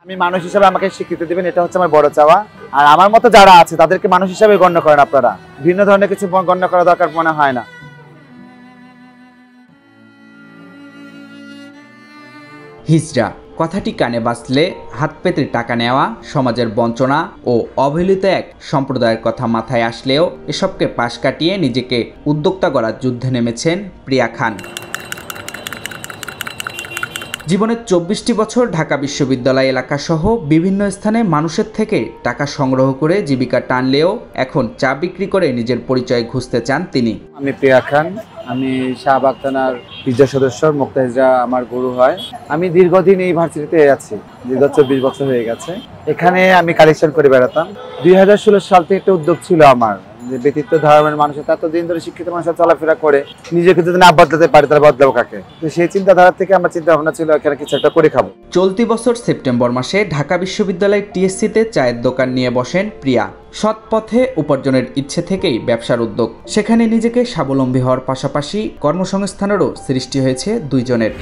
আমি মানুষ হিসেবে আমাকে স্বীকৃতি দিবেন, এটা হচ্ছে আমার বড় চাওয়া। আর আমার মতো যারা আছে তাদেরকে মানুষ হিসেবে গণ্য করেন আপনারা, ভিন্ন ধরনের কিছু গণ্য করা দরকার মনে হয় না। হিজড়া কথাটি কানে বাজলে হাত পেতে টাকা নেওয়া, সমাজের বঞ্চনা ও অবহেলিত এক সম্প্রদায়ের কথা মাথায় আসলেও এসবকে পাশ কাটিয়ে নিজেকে উদ্যোক্তা গড়ার যুদ্ধে নেমেছেন প্রিয়া খান। জীবনের 24টি বছর ঢাকা বিশ্ববিদ্যালয় এলাকাসহ বিভিন্ন স্থানে মানুষের থেকে টাকা সংগ্রহ করে জীবিকা টানলেও এখন চা বিক্রি করে নিজের পরিচয় খুঁজতে চান তিনি। আমি প্রিয়া খান, আমি শাহবাগ থানার হিজড়া সদস্য, মুক্তা হিজড়া আমার গুরু হয়। আমি দীর্ঘদিন এই ভার্সিটিতে আছি, দীর্ঘ 24 বছর হয়ে গেছে। এখানে আমি কালেকশন করে বেড়াতাম। 2016 সাল থেকে একটা উদ্যোগ ছিল আমার, যে ব্যতীত ধর্মের মানুষের এতদিন ধরে শিক্ষিত মানুষের চলাফেরা করে নিজেকে যদি না বদলাতে পারে তাহলে বদলাবো কাকে। তো সেই চিন্তাধারা থেকে আমার চিন্তা ভাবনা ছিল এখানে কিছু একটা করে খাবো। চলতি বছর সেপ্টেম্বর মাসে ঢাকা বিশ্ববিদ্যালয় টিএসসিতে চায়ের দোকান নিয়ে বসেন প্রিয়া। সৎ পথে উপার্জনের ইচ্ছে থেকেই ব্যবসার উদ্যোগ। সেখানে নিজেকে স্বাবলম্বী হওয়ার পাশাপাশি কর্মসংস্থানেরও সৃষ্টি হয়েছে দুইজনের।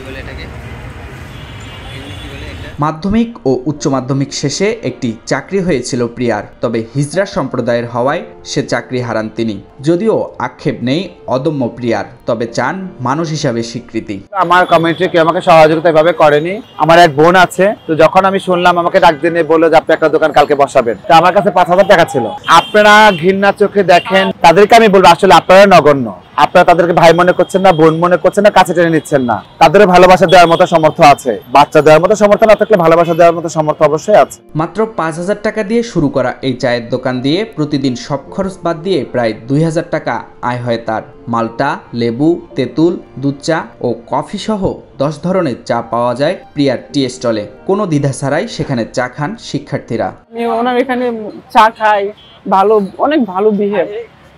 মাধ্যমিক ও উচ্চ মাধ্যমিক শেষে একটি চাকরি হয়েছিল প্রিয়ার, তবে হিজড়া সম্প্রদায়ের হওয়ায় সে চাকরি হারান তিনি। যদিও আক্ষেপ নেই অদম্য প্রিয়ার, তবে চান মানুষ হিসাবে স্বীকৃতি। আমার কমিউনিটি কেউ আমাকে সহযোগিতা এভাবে করেনি। আমার এক বোন আছে, তো যখন আমি শুনলাম আমাকে ডাক দিয়ে বললো যে আপনি একটা দোকান কালকে বসাবেন, তো আমার কাছে 5,000 টাকা ছিল। আপনারা ঘৃণা চোখে দেখেন, তাদেরকে আমি বলবো আসলে আপনারা নগণ্য, আপনারা তাদেরকে ভাই মনে করছেন না, বোন মনে করছেন না, কাছে টেনে নিচ্ছেন না। তাদের ভালোবাসা দেওয়ার মতো সামর্থ্য আছে, বাচ্চা দেওয়ার মতো সামর্থ্য না থাকলে ভালোবাসা দেওয়ার মতো সামর্থ্য অবশ্যই আছে। মাত্র 5,000 টাকা দিয়ে শুরু করা এই চায়ের দোকান দিয়ে প্রতিদিন সব খরচ বাদ দিয়ে প্রায় 2,000 টাকা আয় হয় তার। মাল্টা, লেবু, তেঁতুল, দুধ চা ও কফি সহ 10 ধরনের চা পাওয়া যায় প্রিয়ার টি স্টলে। কোনো দ্বিধা ছাড়াই সেখানে চা খান শিক্ষার্থীরা। আমি ওনার এখানে চা খাই, ভালো, অনেক ভালো বিহেভ।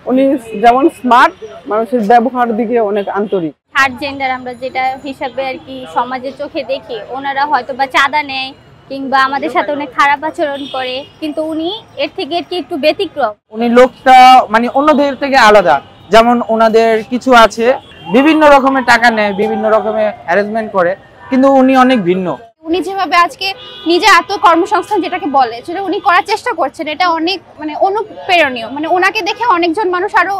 উনি যেমন স্মার্ট, মানুষের ব্যবহার দিকে অনেক আন্তরিক। থার্ড জেন্ডার আমরা যেটা হিসাবে আর কি সমাজের চোখে দেখি, ওনারা হয়তো বা চাঁদা নেয় কিংবা আমাদের সাথে অনেক খারাপ আচরণ করে, কিন্তু উনি এর থেকে একটু ব্যতিক্রম। উনি লোকটা মানে অন্যদের থেকে আলাদা। যেমন ওনাদের কিছু আছে বিভিন্ন রকমের টাকা নেয়, বিভিন্ন রকমের অ্যারেঞ্জমেন্ট করে, কিন্তু উনি অনেক ভিন্ন। উনি যেভাবে আজকে নিজে আত্মকর্মসংস্থান যেটাকে বলে সেটা উনি করার চেষ্টা করছেন, এটা অনেক অনুপ্রেরণীয়। ওনাকে দেখে অনেকজন মানুষ আরো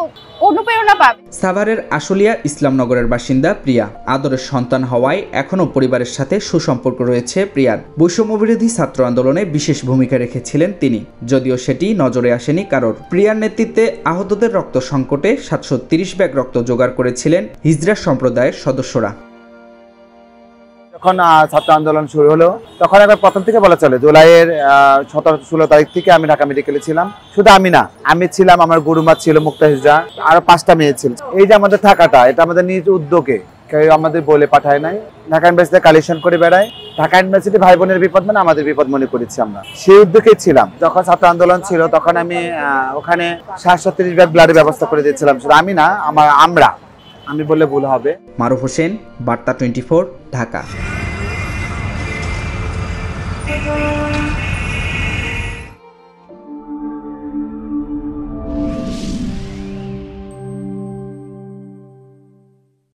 অনুপ্রেরণা পাবে। সাভারের আশুলিয়া ইসলামনগরের বাসিন্দা প্রিয়া। আদরের সন্তান হওয়ায় এখনও পরিবারের সাথে সুসম্পর্ক রয়েছে প্রিয়ার। বৈষম্যবিরোধী ছাত্র আন্দোলনে বিশেষ ভূমিকা রেখেছিলেন তিনি, যদিও সেটি নজরে আসেনি কারোর। প্রিয়ার নেতৃত্বে আহতদের রক্ত সংকটে 730 ব্যাগ রক্ত জোগাড় করেছিলেন হিজড়া সম্প্রদায়ের সদস্যরা। যখন ছাত্র আন্দোলন শুরু হলো তখন একবার প্রথম থেকে বলা চলে জুলাইয়ের 17-16 তারিখ থেকে আমি ঢাকা মেডিকেলে ছিলাম। শুধু আমি না, আমি ছিলাম, আমার গুরুমা ছিল মুক্তা হিজড়া, আরো 5টা মেয়ে ছিল। এই যে আমাদের থাকাটা, এটা আমাদের নিজ উদ্যোগে, কেউ আমাদের বলে পাঠায় নাই। ঢাকা ইউনিভার্সিটিতে কালেকশন করে বেড়াই। ঢাকা ইউনিভার্সিটি ভাই বোনের বিপদ মানে আমাদের বিপদ মনে করেছি আমরা, সেই উদ্যোগে ছিলাম। যখন ছাত্র আন্দোলন ছিল তখন আমি ওখানে 730 ব্যাগ ব্লাডের ব্যবস্থা করে দিয়েছিলাম। শুধু আমি না, আমরা, আমি বললে ভুল হবে। মারুফ হোসেন, বার্তা 24, ঢাকা।